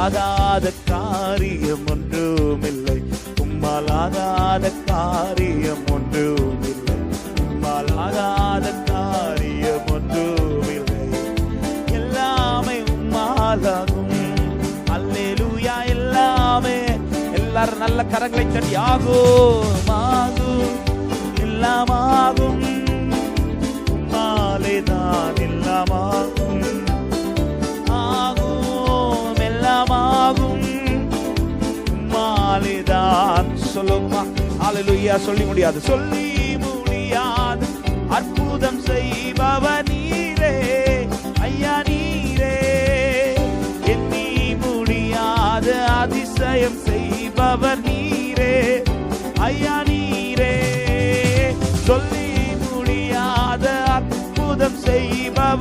ஆகாத காரியம் ஒன்றுமில்லை, உம்மால் ஆகாத காரியம் ஒன்றுமில்லை, உம்மால் ஆகாத காரியம் ஒன்றுமில்லை. எல்லாமே உம்மாலாகும். அல்லேலூயா. எல்லாமே, எல்லாரும் நல்ல கரங்களை தட்டி ஆகும் ஆகும் எல்லாமாகும், உம்மாலேதான் எல்லாமாகும். ஆகும் எல்லாமாகும், உம்மாலேதான். சொல்லுமா அல்லேலூயா. சொல்லி முடியாது, சொல்லி முடியாது அற்புதம் செய்பவர் நீரே ஐயா, நீரே. எண்ணி முடியாத அதிசயம் செய்பவர் நீரே ஐயா, நீரே. சொல்லி முடியாத அற்புதம் செய்பவர்